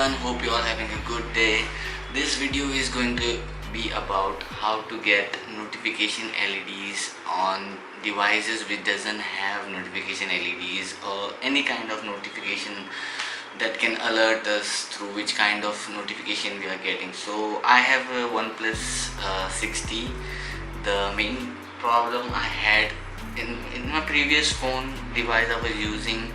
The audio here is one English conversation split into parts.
everyone, hope you all having a good day. This video is going to be about how to get notification LEDs on devices which doesn't have notification LEDs or any kind of notification that can alert us through which kind of notification we are getting. So I have a OnePlus 60. The main problem I had in my previous phone device I was using,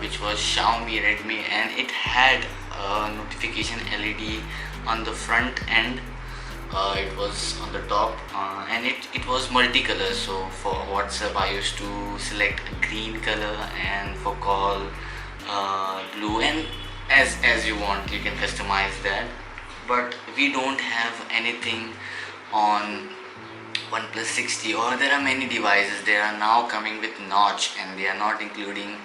which was Xiaomi Redmi, and it had a notification LED on the front end. It was on the top, and it was multicolor. So for WhatsApp I used to select a green color, and for call blue, and as you want you can customize that. But we don't have anything on OnePlus 60, or there are many devices they are now coming with notch and they are not including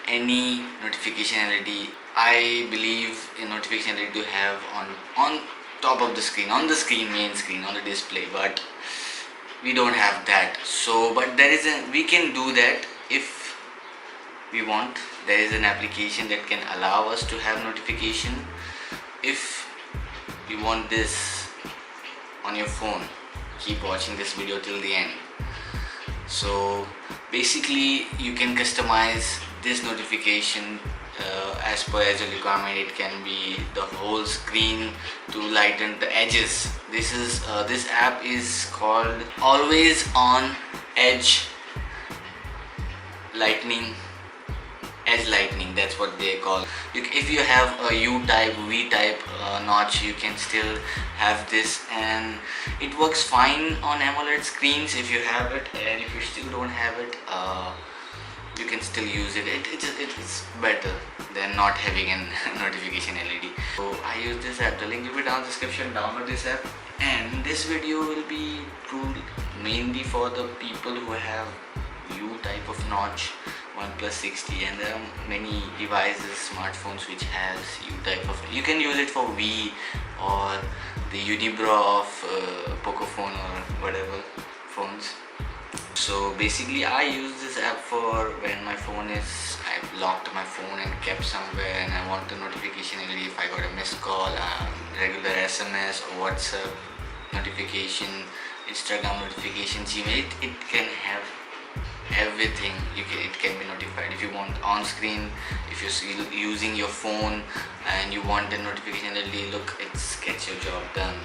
any notification LED. I believe a notification LED to have on top of the screen, on the screen, main screen, on the display, but we don't have that. So but we can do that if we want. There is an application that can allow us to have notification if you want this on your phone. Keep watching this video till the end. So basically you can customize this notification as per your requirement. It can be the whole screen to lighten the edges. This app is called Always On Edge Lightning. Edge lightning, that's what they call. If you have a U-type, V-type notch, you can still have this, and it works fine on AMOLED screens if you have it, and if you still don't have it, you can still use it. It's better than not having a notification LED. So I use this app. The link will be down in the description. Download this app, and this video will be mainly for the people who have U-type of notch OnePlus 60, and there are many devices, smartphones which has U-type of. You can use it for V or the Unibrow of Pocophone or whatever phones. So basically I use this app for when my phone is, I've locked my phone and kept somewhere, and I want a notification LED if I got a missed call, regular SMS or WhatsApp notification, Instagram notification, Gmail. It can have everything. It can be notified if you want on screen. If you're using your phone and you want a notification LED, look, it's gets your job done.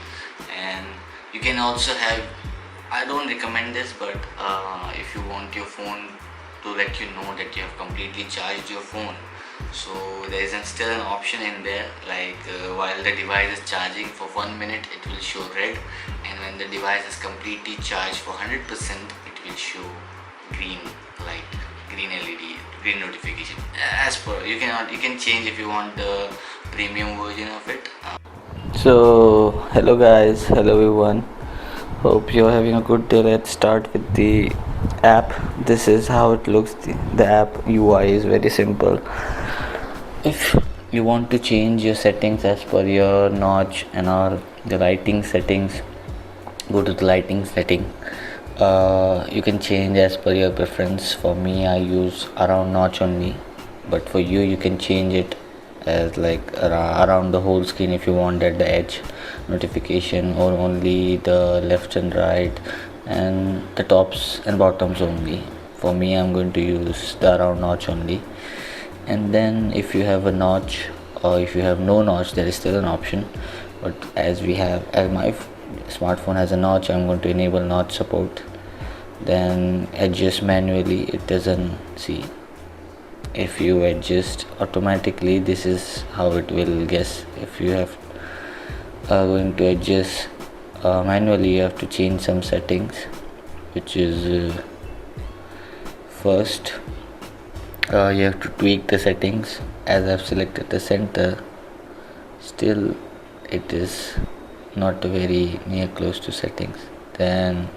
And you can also have, I don't recommend this, but if you want your phone to let you know that you have completely charged your phone, so there is still an option in there, like while the device is charging for 1 minute it will show red, and when the device is completely charged for 100% it will show green light, green LED, green notification. As per you can change if you want the premium version of it. So hello guys, hello everyone, hope you're having a good day. Let's start with the app. This is how it looks. The app UI is very simple. If you want to change your settings as per your notch and all the lighting settings, go to the lighting setting. You can change as per your preference. For me, I use around notch only, but for you can change it as like around the whole screen if you want at the edge notification, or only the left and right and the tops and bottoms only. For me, I'm going to use the around notch only. And then if you have a notch, or if you have no notch, there is still an option, but as my smartphone has a notch, I'm going to enable notch support. Then adjust manually, it doesn't see. If you adjust automatically, this is how it will guess. If you have going to adjust manually, you have to change some settings, which is first you have to tweak the settings. As I've selected the center, still it is not very near close to settings. Then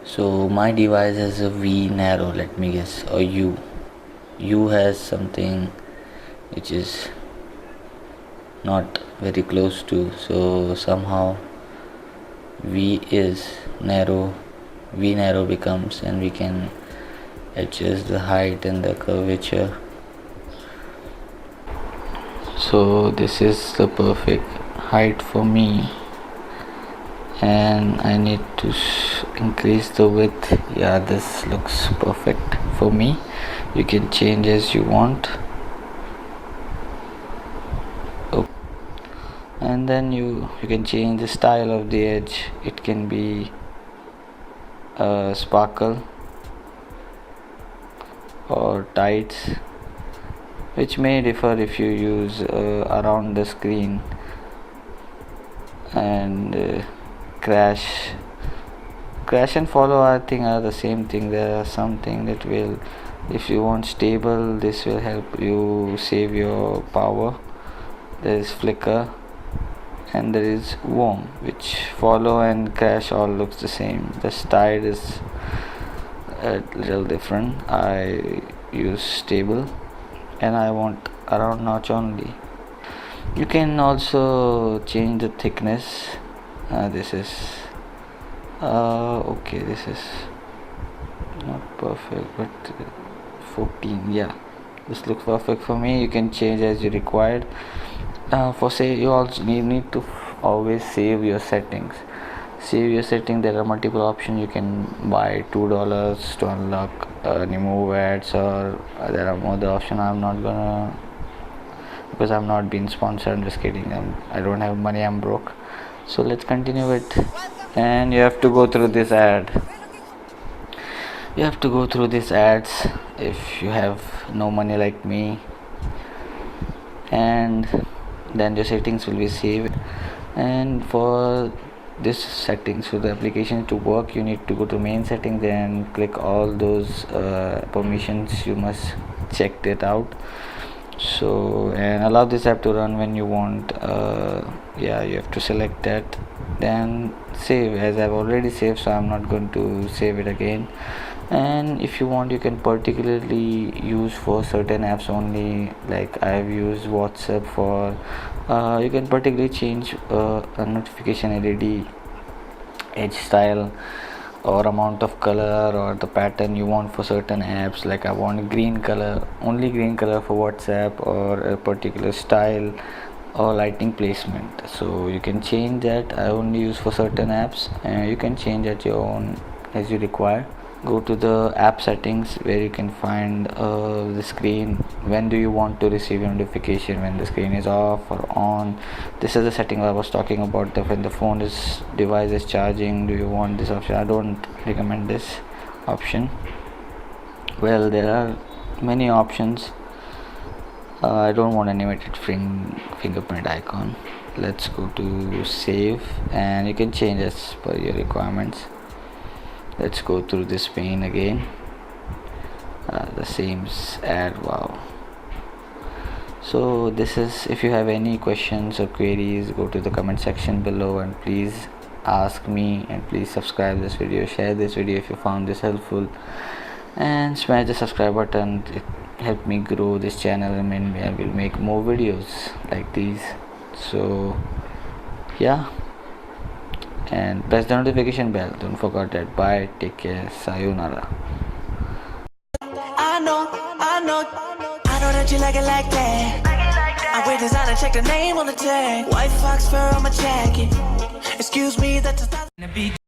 So my device has a V narrow, let me guess, or U has something which is not very close to, so somehow V narrow becomes, and we can adjust the height and the curvature. So this is the perfect height for me, and I need to increase the width. Yeah, this looks perfect for me. You can change as you want. And then you can change the style of the edge. It can be sparkle or tights, which may differ if you use around the screen. And crash and follow, I think, are the same thing. There are something that will, if you want stable, this will help you save your power. There is flicker and there is warm, which follow and crash all looks the same. The style is a little different. I use stable and I want around notch only. You can also change the thickness. This is okay, this is not perfect, but 14, yeah, this looks perfect for me. You can change as you required. For say, you also need to always save your settings. There are multiple options. You can buy $2 to unlock remove ads, or there are more other options. I'm not gonna, because I'm not being sponsored. I'm just kidding. I don't have money, I'm broke. So let's continue it. And you have to go through this ad. Ads if you have no money like me. And then your settings will be saved. And for this settings, for the application to work, you need to go to main settings and click all those permissions. You must check that out. So, and allow this app to run when you want. You have to select that, then save. As I've already saved, so I'm not going to save it again. And if you want, you can particularly use for certain apps only, like I've used WhatsApp for you can particularly change a notification LED edge style or amount of color or the pattern you want for certain apps. Like I want only green color for WhatsApp, or a particular style or lighting placement, so you can change that. I only use for certain apps, and you can change at your own as you require. Go to the app settings, where you can find the screen. When do you want to receive your notification, when the screen is off or on? This is the setting I was talking about, that when the device is charging, do you want this option? I don't recommend this option. Well, there are many options. I don't want animated fingerprint icon. Let's go to save, and you can change as per your requirements. Let's go through this pane again. The same ad. Wow. So this is, if you have any questions or queries, go to the comment section below and please ask me, and please subscribe this video, share this video if you found this helpful, and smash the subscribe button. It helped me grow this channel, and I will make more videos like these. So yeah, and press the notification bell. Don't forget that. Bye, take care, sayonara. I know that you like it like that. I wear designer, check the name on the tag. White fox fur on my jacket. Excuse me, that's a